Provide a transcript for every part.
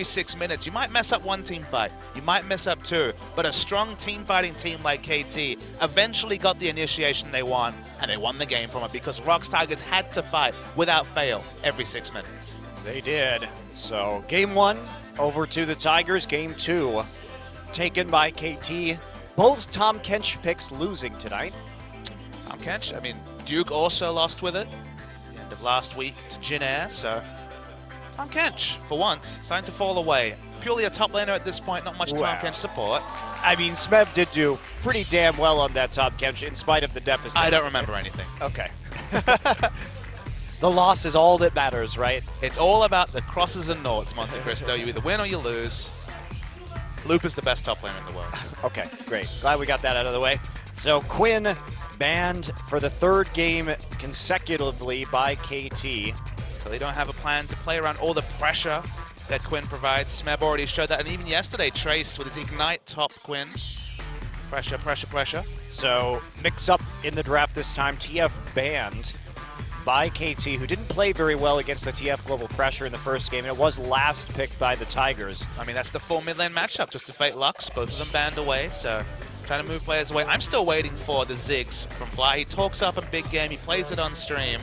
6 minutes. You might mess up one team fight, you might mess up two, but a strong team fighting team like KT eventually got the initiation they want, and they won the game from it because ROX Tigers had to fight without fail every 6 minutes. They did. So game one over to the Tigers. Game two taken by KT. Both Tom Kench picks losing tonight. Tom Kench, I mean, Duke also lost with it the end of last week to Jin Air, so Tom Kench, for once, starting to fall away. Purely a top laner at this point, not much Tom Kench support. I mean, Smeb did do pretty damn well on that Tom Kench in spite of the deficit. I don't remember anything. Okay. The loss is all that matters, right? It's all about the crosses and noughts, Monte Cristo. You either win or you lose. Loop is the best top laner in the world. Okay, great. Glad we got that out of the way. So Quinn banned for the third game consecutively by KT. So they don't have a plan to play around all the pressure that Quinn provides. Smeb already showed that, and even yesterday, Trace with his Ignite top Quinn. Pressure, pressure, pressure. So mix up in the draft this time. TF banned by KT, who didn't play very well against the TF Global Pressure in the first game, and it was last picked by the Tigers. I mean, that's the full mid lane matchup, just to fate Lux. Both of them banned away, so trying to move players away. I'm still waiting for the Ziggs from Fly. He talks up a big game, he plays it on stream.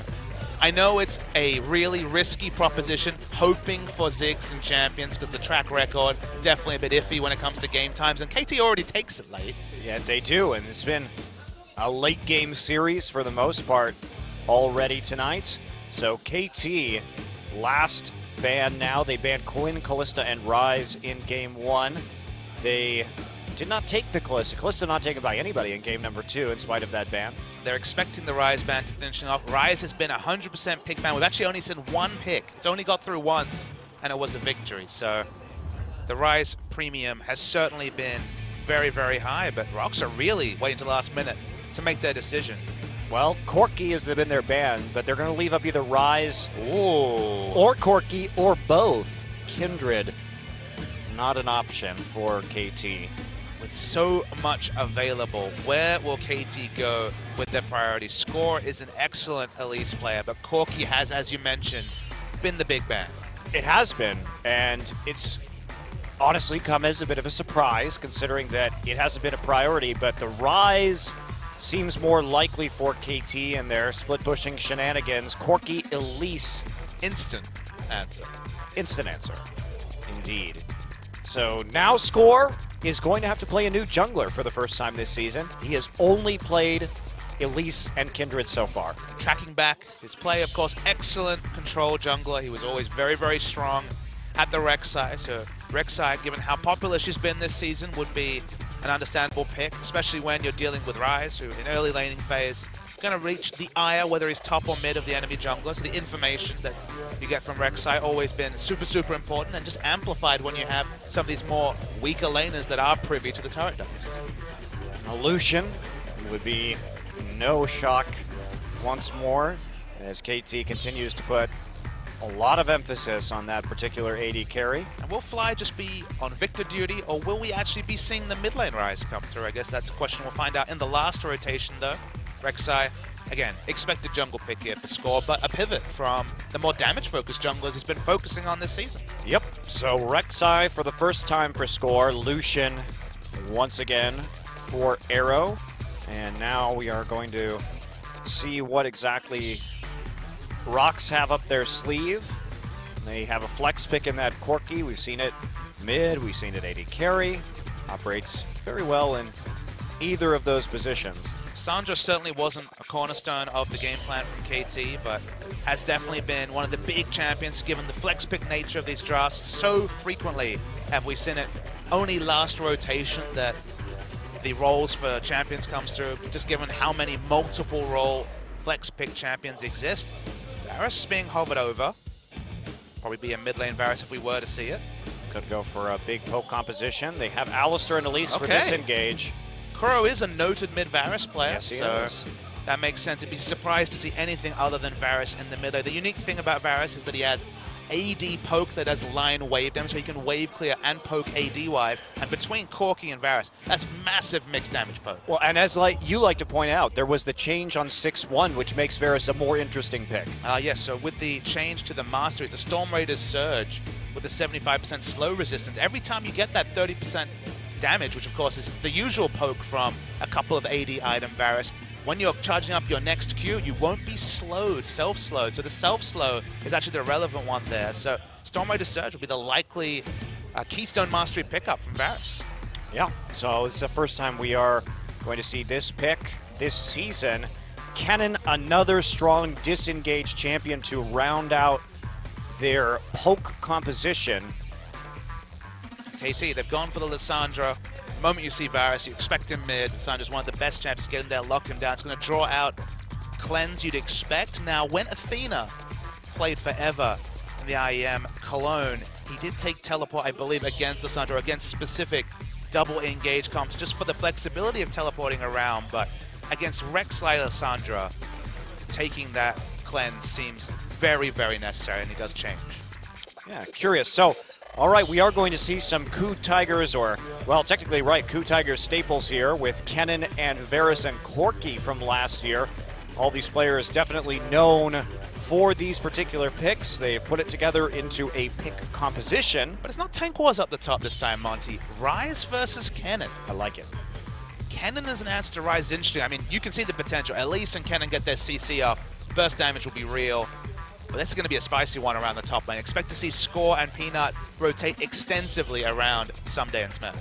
I know it's a really risky proposition, hoping for Ziggs and champions, because the track record definitely a bit iffy when it comes to game times, and KT already takes it late. Yeah, they do, and it's been a late game series for the most part already tonight. So KT, last ban now. They banned Quinn, Callista, and Rise in game one. They did not take the Callista. Callista not taken by anybody in game number two in spite of that ban. They're expecting the Rise ban to finishing off. Rise has been 100% pick ban. We've actually only seen one pick. It's only got through once, and it was a victory. So the Rise premium has certainly been very, very high, but ROX are really waiting to the last minute to make their decision. Well, Corki has been their ban, but they're going to leave up either Rise Ooh. or Corki or both. Kindred, not an option for KT. With so much available, where will KT go with their priorities? Score is an excellent Elise player, but Corki has, as you mentioned, been the big ban. It has been, and it's honestly come as a bit of a surprise, considering that it hasn't been a priority, but the Rise seems more likely for KT and their split-pushing shenanigans. Corki, Elise. Instant answer. Instant answer, indeed. So now Score is going to have to play a new jungler for the first time this season. He has only played Elise and Kindred so far. Tracking back his play, of course, excellent control jungler. He was always very, very strong at the Rek'Sai. So Rek'Sai, given how popular she's been this season, would be an understandable pick, especially when you're dealing with Rise, who in early laning phase going to reach the ire, whether he's top or mid of the enemy jungler. So the information that you get from Rek'Sai always been super, super important, and just amplified when you have some of these more weaker laners that are privy to the turret dumps. A Lucian would be no shock once more, as KT continues to put a lot of emphasis on that particular AD carry. And will Fly just be on Victor duty, or will we actually be seeing the mid lane Rise come through? I guess that's a question we'll find out in the last rotation, though. Rek'Sai, again, expected jungle pick here for Score, but a pivot from the more damage-focused junglers he's been focusing on this season. Yep, so Rek'Sai for the first time for Score, Lucian once again for Arrow, and now we are going to see what exactly ROX have up their sleeve. They have a flex pick in that Corki. We've seen it mid, we've seen it AD carry. Operates very well in either of those positions. Sandra certainly wasn't a cornerstone of the game plan from KT, but has definitely been one of the big champions given the flex pick nature of these drafts. So frequently have we seen it only last rotation that the roles for champions comes through, just given how many multiple role flex pick champions exist. Varus being hovered over. Probably be a mid lane Varus if we were to see it. Could go for a big poke composition. They have Alistar and Elise for disengage. Kuro is a noted mid Varus player, yes, so that makes sense. I'd be surprised to see anything other than Varus in the mid lane. The unique thing about Varus is that he has AD poke that does line wave damage, so he can wave clear and poke AD-wise. And between Corki and Varus, that's massive mixed damage poke. Well, and as you like to point out, there was the change on 6-1, which makes Varus a more interesting pick. Yes, so with the change to the Masteries, the Storm Raiders Surge with the 75% slow resistance. Every time you get that 30% damage, which of course is the usual poke from a couple of AD item Varus, when you're charging up your next Q, you won't be slowed, self-slowed. So the self-slow is actually the relevant one there. So Storm Raider Surge will be the likely Keystone Mastery pickup from Varus. Yeah, so it's the first time we are going to see this pick this season. Kennen, another strong disengaged champion to round out their poke composition. KT, they've gone for the Lissandra. The moment you see Varus, you expect him mid. Lissandra's one of the best champions to get in there, lock him down. It's going to draw out cleanse you'd expect. Now, when Athena played forever in the IEM Cologne, he did take teleport, I believe, against Lissandra, against specific double engage comps, just for the flexibility of teleporting around. But against Rek'Sai Lissandra, taking that cleanse seems very, very necessary, and he does change. Yeah, curious. So, all right, we are going to see some Coup Tigers, or, well, technically, right, Coup Tigers staples here with Kennen and Varus and Corki from last year. All these players definitely known for these particular picks. They put it together into a pick composition. But it's not Tank Wars up the top this time, Monty. Ryze versus Kennen. I like it. Kennen as an answer to Ryze is interesting. I mean, you can see the potential. Elise and Kennen get their CC off. Burst damage will be real. But this is going to be a spicy one around the top lane. Expect to see Score and Peanut rotate extensively around Ssumday and Smith.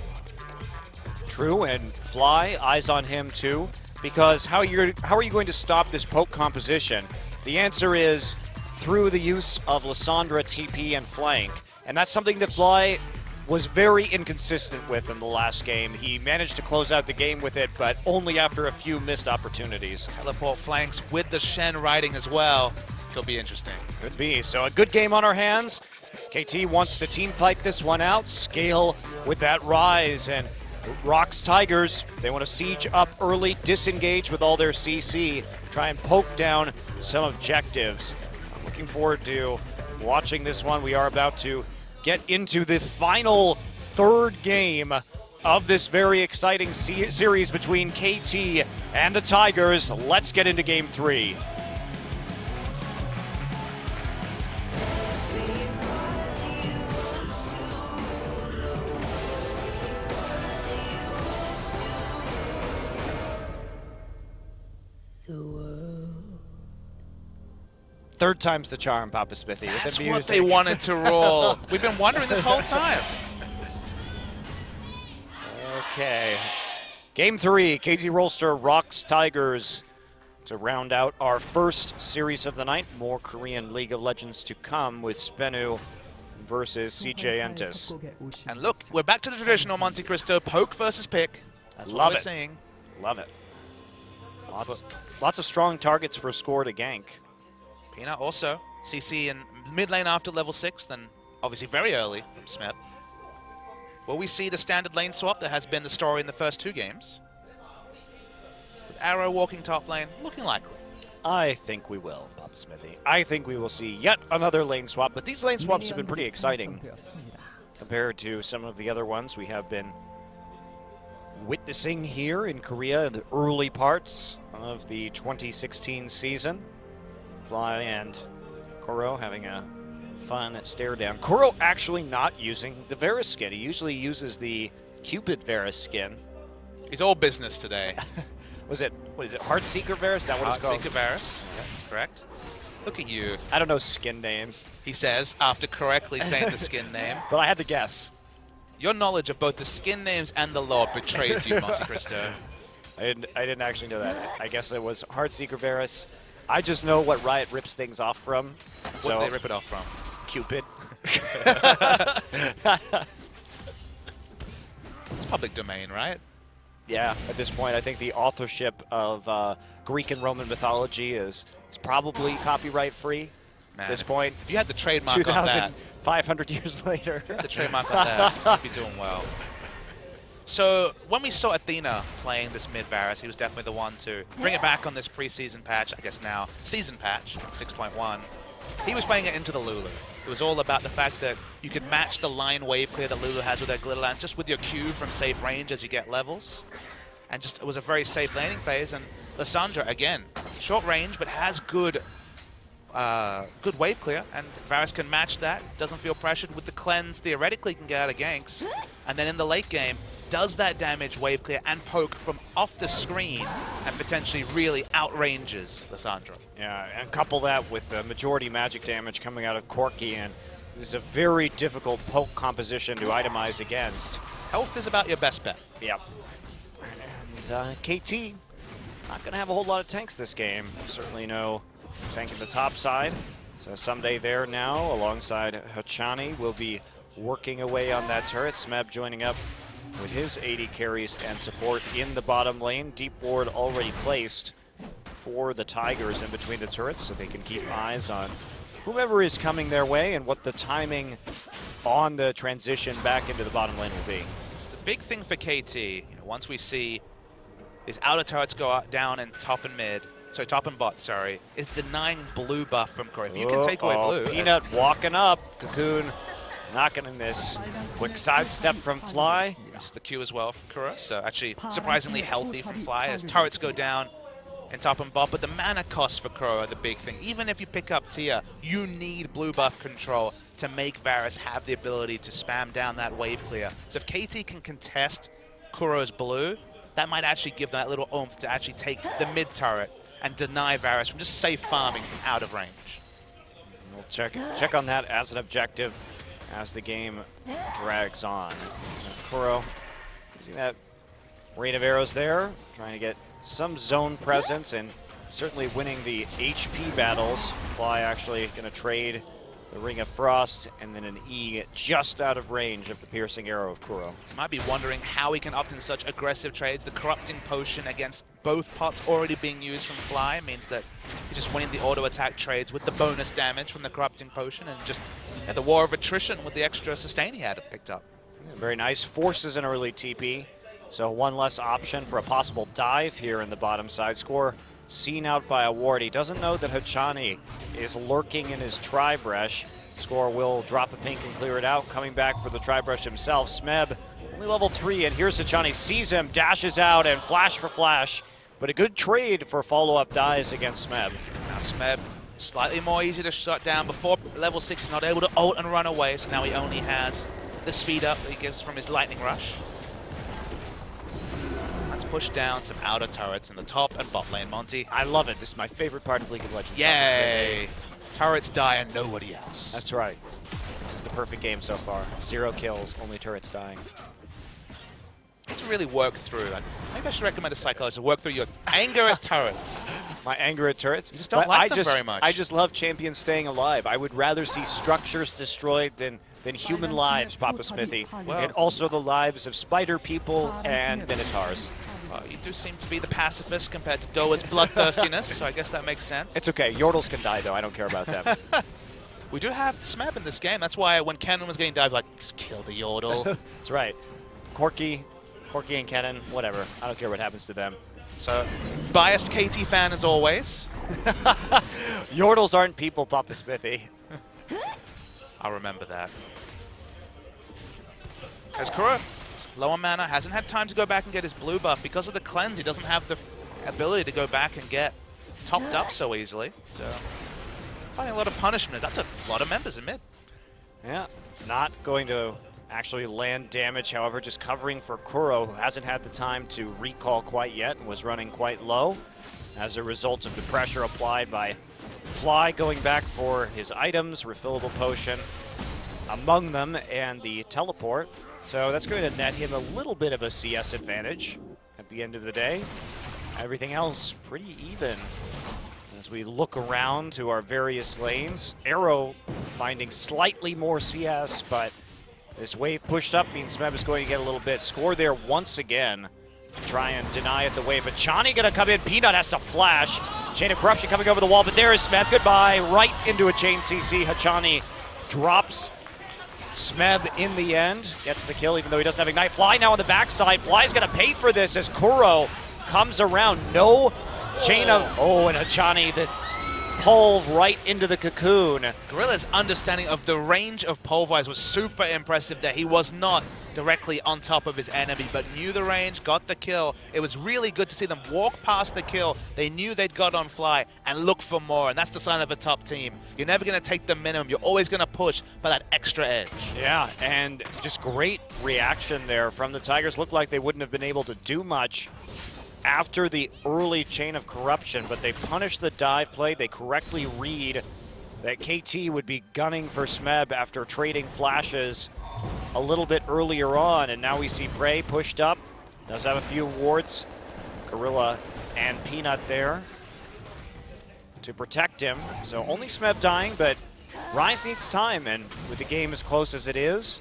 True, and Fly, eyes on him too. Because how are you going to stop this poke composition? The answer is through the use of Lissandra, TP, and flank. And that's something that Fly was very inconsistent with in the last game. He managed to close out the game with it, but only after a few missed opportunities. Teleport flanks with the Shen riding as well. Could be interesting. Could be. So a good game on our hands. KT wants to team fight this one out, scale with that Ryze, and ROX Tigers, they want to siege up early, disengage with all their CC, try and poke down some objectives. I'm looking forward to watching this one. We are about to get into the final third game of this very exciting series between KT and the Tigers. Let's get into game 3. Third time's the charm, Papa Smithy. That's what they wanted to roll. We've been wondering this whole time. Okay. Game 3, KT Rolster, ROX Tigers to round out our first series of the night. More Korean League of Legends to come with SBENU versus CJ Entus. And look, we're back to the traditional Monte Cristo, poke versus pick. That's what we're seeing. Love it. Lots of strong targets for Score to gank. Peanut also CC in mid lane after level 6, then obviously very early from Smith. Will we see the standard lane swap that has been the story in the first 2 games? With Arrow walking top lane, looking likely. I think we will, Papa Smithy. I think we will see yet another lane swap, but these lane swaps have been pretty exciting compared to some of the other ones we have been witnessing here in Korea in the early parts of the 2016 season. Fly and Kuro having a fun stare down. Kuro actually not using the Varus skin. He usually uses the Cupid Varus skin. He's all business today. What is it, Heartseeker Varus? Is that what it's called? Heartseeker Varus, yes, that's correct. Look at you. I don't know skin names. He says, after correctly saying the skin name. But I had to guess. Your knowledge of both the skin names and the lore betrays you, Monte Cristo. I didn't actually know that. I guess it was Heartseeker Varus. I just know what Riot rips things off from. What do they rip it off from? Cupid. It's public domain, right? Yeah, at this point, I think the authorship of Greek and Roman mythology is probably copyright free at this point. If you had the trademark on that. 2,500 years later. If you had the trademark on that, you'd be doing well. So when we saw Athena playing this mid Varus, he was definitely the one to bring it back on this preseason patch, I guess now season patch, 6.1. He was playing it into the Lulu. It was all about the fact that you could match the line wave clear that Lulu has with her glitter lance just with your Q from safe range as you get levels. And just it was a very safe laning phase. And Lissandra, again, short range, but has good good wave clear, and Varus can match that. Doesn't feel pressured with the cleanse. Theoretically, can get out of ganks, and then in the late game, does that damage wave clear and poke from off the screen, and potentially really outranges Lissandra. Yeah, and couple that with the majority magic damage coming out of Corki, and this is a very difficult poke composition to itemize against. Health is about your best bet. Yep. And KT, not going to have a whole lot of tanks this game. Certainly no tank in the top side. So Ssumday there now, alongside Hachani, will be working away on that turret. Smeb joining up with his 80 carries and support in the bottom lane. Deep ward already placed for the Tigers in between the turrets, so they can keep eyes on whomever is coming their way and what the timing on the transition back into the bottom lane will be. The big thing for KT, once we see his outer turrets go out, down in top and mid, so top and bot, sorry, is denying blue buff from Kuro. If you can take away blue. Peanut walking up, Cocoon not going to miss. Quick sidestep from Fly. It's the Q as well from Kuro, so actually surprisingly healthy from Fly as turrets go down in top and bot, but the mana costs for Kuro are the big thing. Even if you pick up Tia, you need blue buff control to make Varus have the ability to spam down that wave clear. So if KT can contest Kuro's blue, that might actually give that little oomph to actually take the mid turret and deny Varus from just safe farming from out of range. We'll check on that as an objective as the game drags on. Kuro using that rain of arrows there, trying to get some zone presence and certainly winning the HP battles. Fly actually going to trade the Ring of Frost and then an E just out of range of the piercing arrow of Kuro. You might be wondering how he can opt in such aggressive trades. The Corrupting Potion against both pots already being used from Fly means that he's just winning the auto attack trades with the bonus damage from the Corrupting Potion and just the War of Attrition with the extra sustain he had picked up. Yeah, very nice. Forces an early TP, so one less option for a possible dive here in the bottom side. Score seen out by a ward. He doesn't know that Hachani is lurking in his Tri-Brush. Score will drop a pink and clear it out. Coming back for the Tri-Brush himself. Smeb, only level 3, and here's Hachani. Sees him, dashes out, and flash for flash. But a good trade for follow-up dives against Smeb. Now Smeb, slightly more easy to shut down. Before level 6, not able to ult and run away, so now he only has the speed up that he gives from his Lightning Rush. Push down some outer turrets in the top and bot lane, Monty. I love it. This is my favorite part of League of Legends. Yay! Turrets die and nobody else. That's right. This is the perfect game so far. 0 kills, only turrets dying. You have to really work through. Maybe I should recommend a psychologist to work through your anger at turrets. My anger at turrets? You just don't like them very much. I just love champions staying alive. I would rather see structures destroyed than human lives, Papa Smithy. Well, and also the lives of spider people and minotaurs. You do seem to be the pacifist compared to Doa's bloodthirstiness, so I guess that makes sense. It's okay. Yordles can die, though. I don't care about them. We do have Smeb in this game. That's why when Kennen was getting dived, like, just kill the Yordle. That's right. Corki and Kennen, whatever. I don't care what happens to them. So, biased KT fan as always. Yordles aren't people, Papa Smithy. I'll remember that. As Kuro, low on mana, hasn't had time to go back and get his blue buff. Because of the cleanse, he doesn't have the ability to go back and get topped up so easily. So, finding a lot of punishments. That's a lot of members in mid. Yeah, not going to actually land damage, however, just covering for Kuro, who hasn't had the time to recall quite yet and was running quite low as a result of the pressure applied by Fly going back for his items, refillable potion among them, and the teleport. So that's going to net him a little bit of a CS advantage at the end of the day. Everything else pretty even. As we look around to our various lanes, Arrow finding slightly more CS, but this wave pushed up means Smeb is going to get a little bit. Score there once again to try and deny it the wave. But Chani going to come in. Peanut has to flash. Chain of Corruption coming over the wall, but there is Smeb. Goodbye. Right into a chain CC. Hachani drops Smeb in the end. Gets the kill even though he doesn't have Ignite. Fly now on the backside. Fly's going to pay for this as Kuro comes around. No chain of... Oh, and Hachani, the Pulve right into the cocoon. Gorilla's understanding of the range of Pulverize was super impressive there. He was not directly on top of his enemy, but knew the range, got the kill. It was really good to see them walk past the kill. They knew they'd got on fly and look for more, and that's the sign of a top team. You're never going to take the minimum. You're always going to push for that extra edge. Yeah, and just great reaction there from the Tigers. Looked like they wouldn't have been able to do much after the early chain of corruption, but they punished the dive play. They correctly read that KT would be gunning for Smeb after trading flashes a little bit earlier on, and now we see Pray pushed up. Does have a few wards. Gorilla and Peanut there to protect him. So only Smeb dying, but Rise needs time, and with the game as close as it is,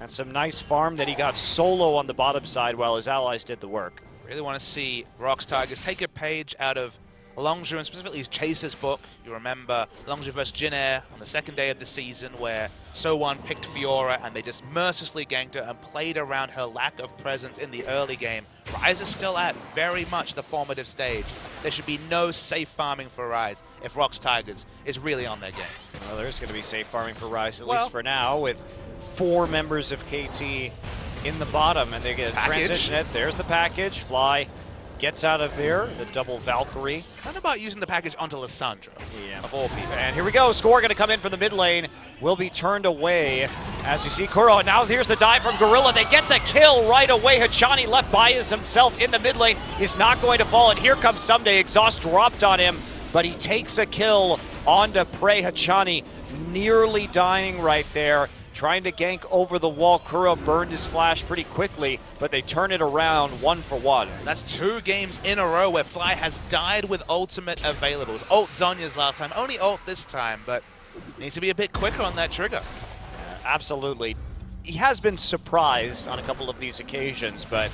and some nice farm that he got solo on the bottom side while his allies did the work. Really want to see ROX Tigers take a page out of Longzhu, and specifically his Chaser's book. You remember Longzhu versus Jin Air on the second day of the season where SoHwan picked Fiora and they just mercilessly ganked her and played around her lack of presence in the early game. Rise is still at very much the formative stage. There should be no safe farming for Rise if ROX Tigers is really on their game. Well, there's going to be safe farming for Rise, at least for now, with 4 members of KT in the bottom, and they get a transition it. There's the package. Fly gets out of there. The double Valkyrie. What about using the package onto Lissandra, of all people? And here we go. Score going to come in from the mid lane. Will be turned away as you see Kuro. Now here's the dive from Gorilla. They get the kill right away. Hachani left by himself in the mid lane. Is not going to fall. And here comes Ssumday. Exhaust dropped on him, but he takes a kill onto Pray. Hachani nearly dying right there. Trying to gank over the wall. Kuro burned his flash pretty quickly, but they turn it around 1 for 1. That's 2 games in a row where Fly has died with ultimate available. It was ult Zhonya's last time, only ult this time, but needs to be a bit quicker on that trigger. Absolutely. He has been surprised on a couple of these occasions, but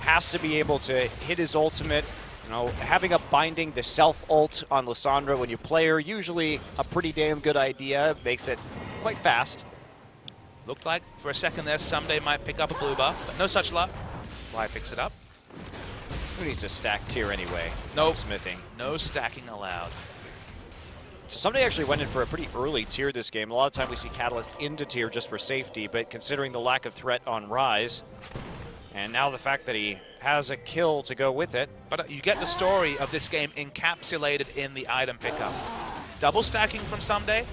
has to be able to hit his ultimate. You know, having a binding the self-ult on Lissandra when you play her, usually a pretty damn good idea. Makes it quite fast. Looked like for a second there Ssumday might pick up a blue buff, but no such luck. Fly picks it up. Who needs to stack tier anyway? Nope. Smithing. No stacking allowed. So Ssumday actually went in for a pretty early tier this game. A lot of time we see Catalyst into tier just for safety, but considering the lack of threat on Rise, and now the fact that he has a kill to go with it. But you get the story of this game encapsulated in the item pickups. Double stacking from Ssumday,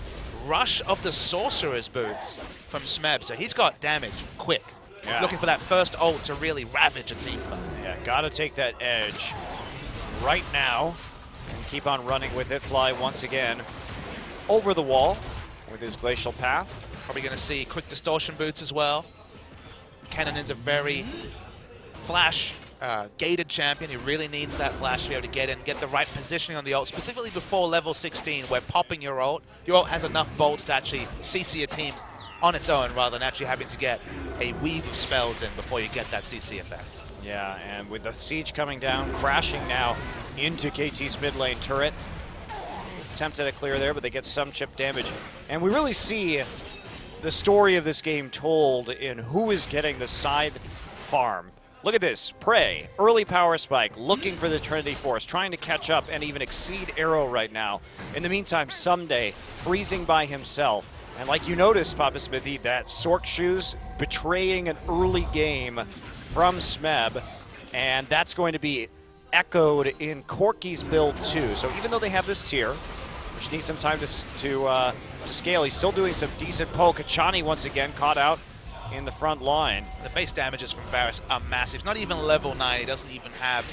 rush of the Sorcerer's Boots from Smeb, so he's got damage quick. Yeah. He's looking for that first ult to really ravage a team fight. Yeah, gotta take that edge right now and keep on running with it. Fly once again over the wall with his Glacial Path. Probably gonna see quick distortion boots as well. Kennen is a very flash gated champion. He really needs that flash to be able to get in, get the right positioning on the ult, specifically before level 16, where popping your ult has enough bolts to actually CC a team on its own, rather than actually having to get a weave of spells in before you get that CC effect. Yeah, and with the siege coming down, crashing now into KT's mid lane turret. Attempted a clear there, but they get some chip damage. And we really see the story of this game told in who is getting the side farm. Look at this, Pray, early power spike, looking for the Trinity Force, trying to catch up and even exceed Arrow right now. In the meantime, Ssumday freezing by himself. And like you noticed, Papa Smithy, that Sork Shoes betraying an early game from Smeb, and that's going to be echoed in Corky's build too. So even though they have this tier, which needs some time to scale, he's still doing some decent poke. Hachani once again caught out in the front line. The base damages from Varus are massive. It's not even level 9. He doesn't even have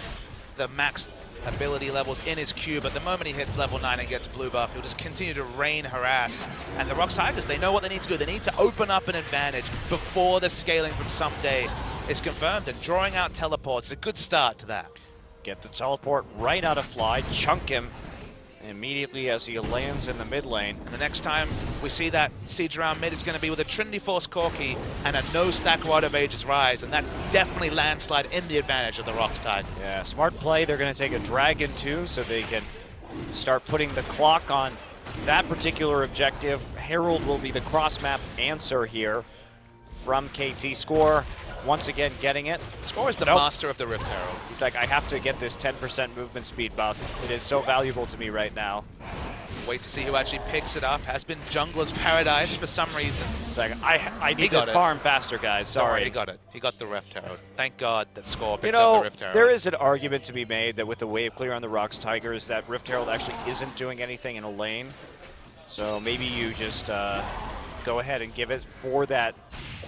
the max ability levels in his Q, but the moment he hits level 9 and gets blue buff, he'll just continue to rain harass. And the ROX Tigers, they know what they need to do. They need to open up an advantage before the scaling from Ssumday is confirmed, and drawing out teleports is a good start to that. Get the teleport right out of Fly, chunk him immediately as he lands in the mid lane. And the next time we see that siege around mid is going to be with a Trinity Force Corky and a no-stack Rod of Ages Rise, and that's definitely landslide in the advantage of the ROX Tigers. Yeah, smart play. They're going to take a Dragon too, so they can start putting the clock on that particular objective. Herald will be the cross-map answer here from KT. Score once again getting it. Score is the master of the Rift Herald. He's like, I have to get this 10% movement speed buff. It is so valuable to me right now. Wait to see who actually picks it up. Has been jungler's paradise for some reason. I need to farm faster, guys. Sorry. He got it. He got the Rift Herald. Thank God that Score picked up the Rift Herald. There is an argument to be made that with the wave clear on the ROX Tigers, that Rift Herald actually isn't doing anything in a lane. So maybe you just go ahead and give it for that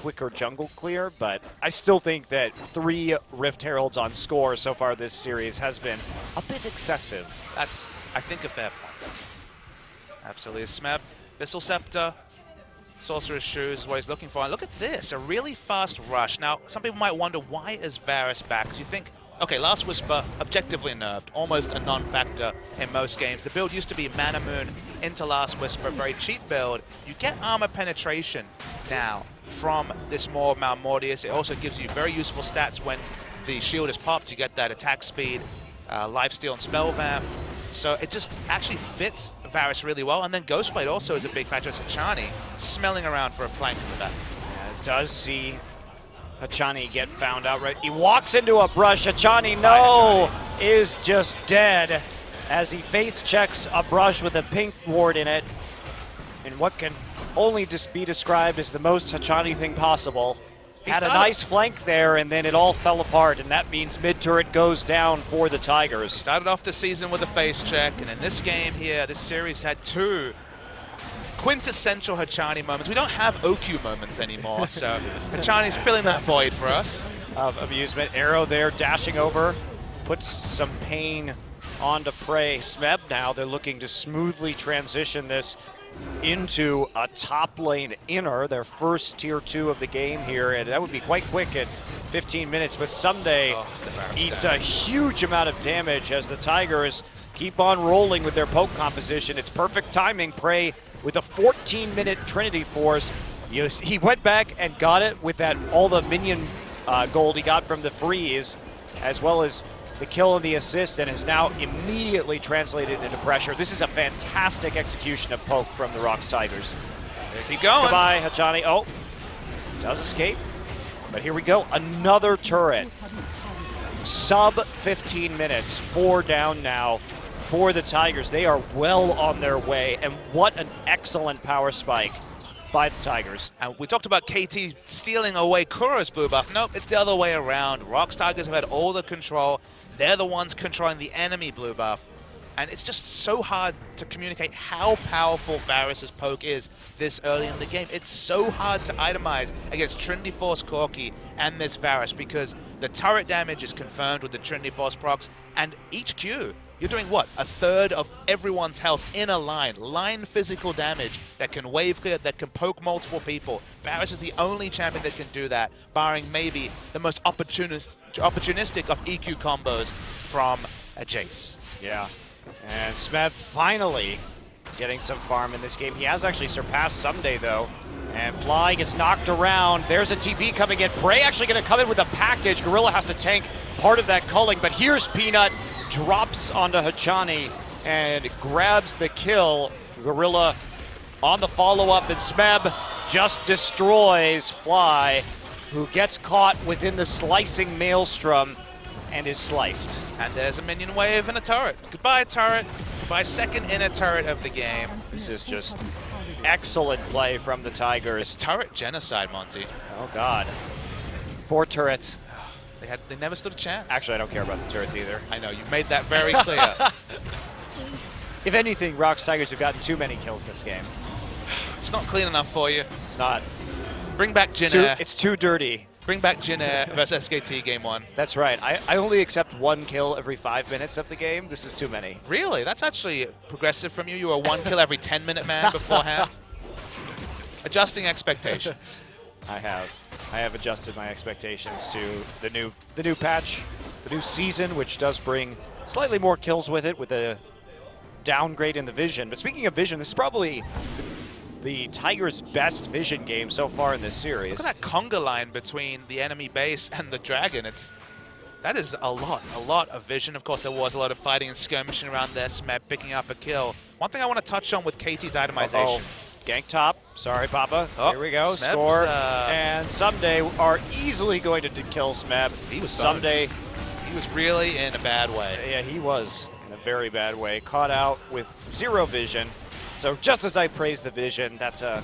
quicker jungle clear, but I still think that 3 Rift Heralds on Score so far this series has been a bit excessive. That's, I think, a fair point. Absolutely. Smeb, Bissell Scepter, Sorcerer's Shoes is what he's looking for. And look at this, a really fast rush. Now, some people might wonder, why is Varus back? Because you think, okay, Last Whisper, objectively nerfed, almost a non-factor in most games. The build used to be Mana Moon into Last Whisper, very cheap build. You get armor penetration now from this more Malmortius. It also gives you very useful stats when the shield is popped. You get that attack speed, lifesteal, and spell vamp. So it just actually fits Varus really well. And then Ghostblade also is a big factor. It's Hachani smelling around for a flank in the back. Yeah, it does see Hachani get found out right. He walks into a brush. Hachani, no, is just dead as he face checks a brush with a pink ward in it. And what can only just be described as the most Hachani thing possible. Had a nice flank there, and then it all fell apart, and that means mid-turret goes down for the Tigers. He started off the season with a face check, and in this game here, this series had 2 quintessential Hachani moments. We don't have OQ moments anymore, so Hachani's filling that void for us. Of amusement. Arrow there, dashing over, puts some pain onto Pray. Smeb now, they're looking to smoothly transition this into a top lane inner, their first tier 2 of the game here, and that would be quite quick at 15 minutes, but Ssumday eats a huge amount of damage as the Tigers keep on rolling with their poke composition. It's perfect timing. Pray with a 14-minute Trinity Force. He went back and got it with that all the minion gold he got from the freeze, as well as the kill and the assist, and is now immediately translated into pressure. This is a fantastic execution of poke from the ROX Tigers. Keep going. Goodbye, Hachani. Oh, does escape. But here we go. Another turret. Sub 15 minutes. 4 down now for the Tigers. They are well on their way, and what an excellent power spike by the Tigers. And we talked about KT stealing away Kuro's blue buff. Nope, it's the other way around. ROX Tigers have had all the control. They're the ones controlling the enemy blue buff. And it's just so hard to communicate how powerful Varus's poke is this early in the game. It's so hard to itemize against Trinity Force Corki and this Varus, because the turret damage is confirmed with the Trinity Force procs, and each Q, you're doing what? A third of everyone's health in a line physical damage that can wave clear, that can poke multiple people. Varus is the only champion that can do that, barring maybe the most opportunistic of EQ combos from a Jace. Yeah, and Smeb finally getting some farm in this game. He has actually surpassed Ssumday though, and Fly gets knocked around. There's a TP coming in. Pray actually going to come in with a package. Gorilla has to tank part of that culling, but here's Peanut. Drops onto Hachani and grabs the kill. Gorilla on the follow-up, and Smeb just destroys Fly, who gets caught within the slicing maelstrom and is sliced. And there's a minion wave and a turret. Goodbye, turret. Goodbye, second inner turret of the game. This is just excellent play from the Tigers. It's turret genocide, Monty. Oh, God. Poor turrets. They never stood a chance. Actually, I don't care about the turrets either. I know, you made that very clear. If anything, ROX Tigers have gotten too many kills this game. It's not clean enough for you. It's not. Bring back Jin Air. It's too dirty. Bring back Jin Air versus SKT game 1. That's right. I only accept 1 kill every 5 minutes of the game. This is too many. Really? That's actually progressive from you. You were a 1 kill every 10-minute man beforehand. Adjusting expectations. I have adjusted my expectations to the new patch, the new season, which does bring slightly more kills with it, with a downgrade in the vision. But speaking of vision, this is probably the Tigers' best vision game so far in this series. Look at that conga line between the enemy base and the dragon. That is a lot of vision. Of course, there was a lot of fighting and skirmishing around there. Smeb picking up a kill. One thing I want to touch on with KT's itemization. Gank top. Sorry, Papa. Here we go. Smeb's, Score. And Ssumday are easily going to kill Smeb. He was Ssumday. He was really in a bad way. Yeah, he was in a very bad way. Caught out with 0 vision. So just as I praised the vision, that's a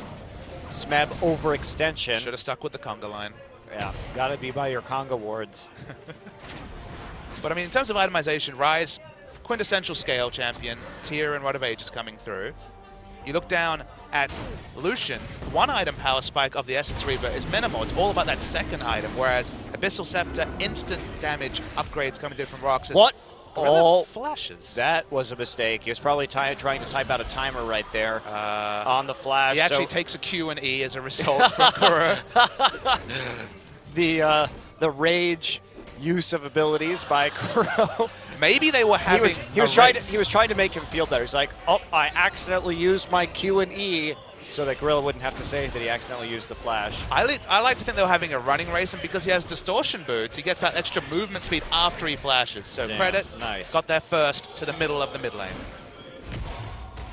SMEB overextension. Should have stuck with the conga line. Yeah, gotta be by your conga wards. But I mean, in terms of itemization, Rise, quintessential scale champion, tier and Rod of Ages coming through. You look down at Lucian, one item power spike of the Essence Reaver is minimal. It's all about that second item, whereas Abyssal Scepter, instant damage upgrades coming through from ROX. What? All flashes. That was a mistake. He was probably trying to type out a timer right there on the flash. He actually takes a Q and E as a result from Kuro. The rage use of abilities by Kuro. Maybe they were having he was trying to make him feel better. He's like, oh, I accidentally used my Q and E, so that Gorilla wouldn't have to say that he accidentally used the flash. I like to think they were having a running race, and because he has distortion boots, he gets that extra movement speed after he flashes. So credit, nice. Got there first to the middle of the mid lane.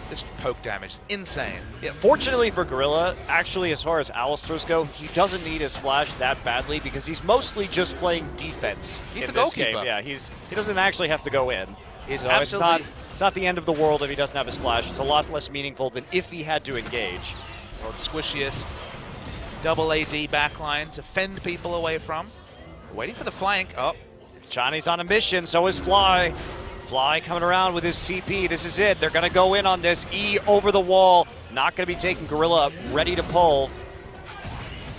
This poke damage is insane. Yeah, fortunately for Gorilla, actually, as far as Alistar's go, he doesn't need his flash that badly because he's mostly just playing defense. He's the this goalkeeper. Game. Yeah, he doesn't actually have to go in. He's so absolutely. It's not the end of the world if he doesn't have his flash. It's a lot less meaningful than if he had to engage. Well, the squishiest double AD backline to fend people away from. Waiting for the flank. Oh, Johnny's on a mission, so is Fly. Fly coming around with his CP. This is it. They're going to go in on this. E over the wall. Not going to be taking Gorilla up. Ready to pull.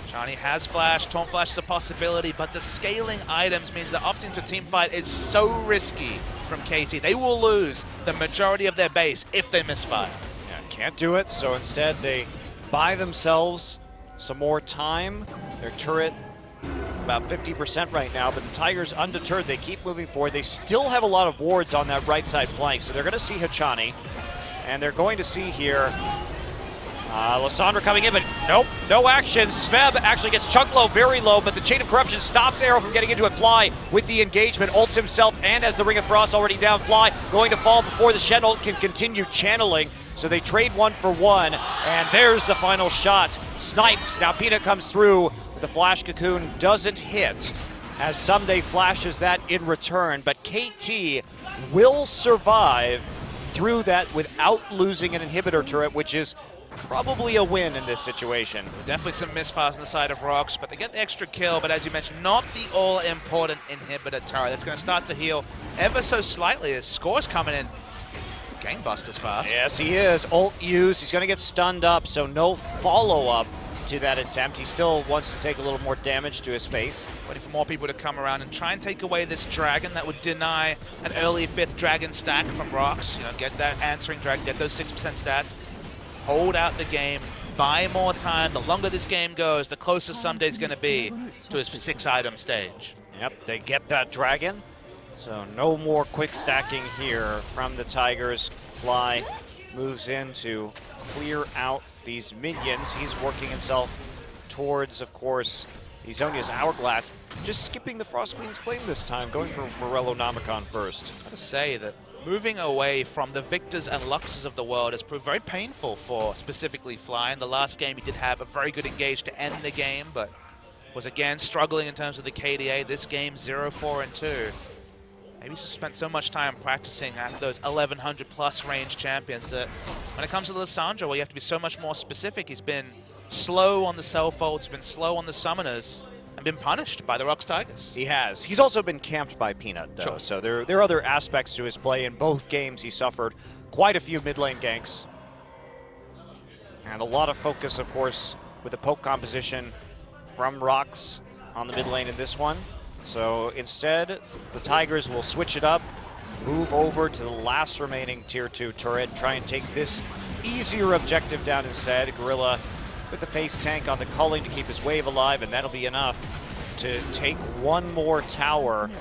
Johnny has flash. Taunt flash is a possibility, but the scaling items means that opting to team fight is so risky from KT. They will lose the majority of their base if they misfire. Yeah, can't do it, so instead they buy themselves some more time. Their turret about 50% right now, but the Tigers undeterred. They keep moving forward. They still have a lot of wards on that right side flank, so they're going to see Hachani, and they're going to see here Lysandra coming in, but nope, no action. SMEB actually gets chunked low, very low, but the Chain of Corruption stops Arrow from getting into it. Fly with the engagement, ults himself, and as the Ring of Frost already down, Fly going to fall before the Shen ult can continue channeling. So they trade 1 for 1, and there's the final shot. Sniped. Now Peanut comes through. The Flash Cocoon doesn't hit as Ssumday flashes that in return, but KT will survive through that without losing an inhibitor turret, which is probably a win in this situation. Definitely some misfires on the side of ROX, but they get the extra kill, but as you mentioned, not the all-important inhibitor turret. That's going to start to heal ever so slightly as Score's coming in. Gangbusters fast. Yes, he is. Ult used. He's going to get stunned up, so no follow-up to that attempt. He still wants to take a little more damage to his face. Waiting for more people to come around and try and take away this dragon that would deny an early 5th dragon stack from ROX. You know, get that answering dragon, get those 6% stats, hold out the game, buy more time. The longer this game goes, the closer Ssumday's going to be to his 6-item stage. Yep, they get that dragon. So no more quick stacking here from the Tigers. Fly moves in to clear out these minions. He's working himself towards, of course, Ezonia's Hourglass. Just skipping the Frost Queen's claim this time, going for Morello Nomicon first. I gotta say that moving away from the Victors and Luxes of the world has proved very painful for specifically Fly. In the last game, he did have a very good engage to end the game, but was again struggling in terms of the KDA. This game, 0-4-2. Maybe he's spent so much time practicing at those 1100 plus range champions that when it comes to Lysandra, well, you have to be so much more specific. He's been slow on the self-ults, been slow on the summoners, and been punished by the ROX Tigers. He has. He's also been camped by Peanut, though. Sure. So there are other aspects to his play. In both games, he suffered quite a few mid lane ganks. And a lot of focus, of course, with the poke composition from ROX on the mid lane in this one. So instead, the Tigers will switch it up, move over to the last remaining Tier 2 turret, and try and take this easier objective down instead. Gorilla with the face tank on the culling to keep his wave alive, and that'll be enough to take one more tower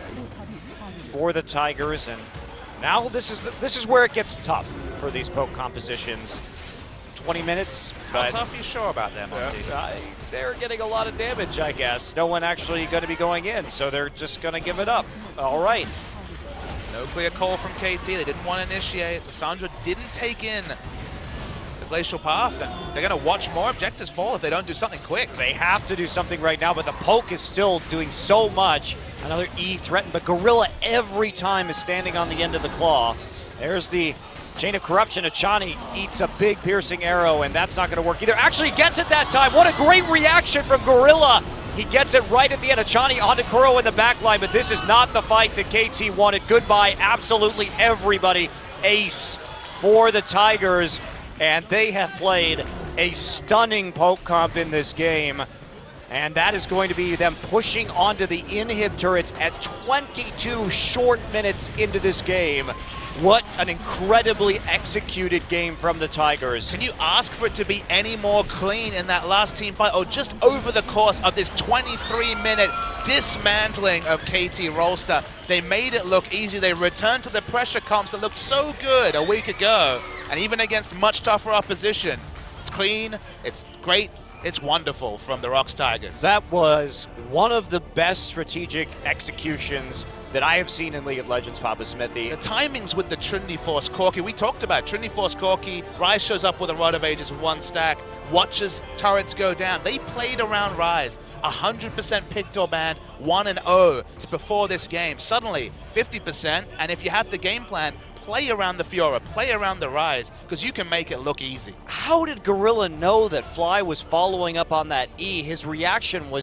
for the Tigers. And now this is where it gets tough for these poke compositions. 20 minutes. How tough are you sure about them, Monty? They're getting a lot of damage, I guess. No one actually going to be going in, so they're just going to give it up. All right. No clear call from KT. They didn't want to initiate. Lysandra didn't take in the Glacial Path, and they're going to watch more objectives fall if they don't do something quick. They have to do something right now, but the poke is still doing so much. Another E threatened, but Gorilla every time is standing on the end of the claw. There's the chain of corruption. Achani eats a big piercing arrow, and that's not going to work either. Actually gets it that time. What a great reaction from Gorilla. He gets it right at the end. Achani onto Kuro in the back line, but this is not the fight that KT wanted. Goodbye, absolutely everybody. Ace for the Tigers, and they have played a stunning poke comp in this game. And that is going to be them pushing onto the inhib turrets at 22 short minutes into this game. What an incredibly executed game from the Tigers. Can you ask for it to be any more clean in that last team fight, or just over the course of this 23-minute dismantling of KT Rolster? They made it look easy. They returned to the pressure comps that looked so good a week ago, and even against much tougher opposition. It's clean, it's great, it's wonderful from the ROX Tigers. That was one of the best strategic executions that I have seen in League of Legends, Papa Smithy. The timings with the Trinity Force Corki, we talked about Trinity Force Corki. Rise shows up with a Rod of Ages with one stack, watches turrets go down. They played around Rise, 100% picked or banned, 1-0 before this game. Suddenly, 50%, and if you have the game plan, play around the Fiora, play around the Rise, because you can make it look easy. How did Gorilla know that Fly was following up on that E? His reaction was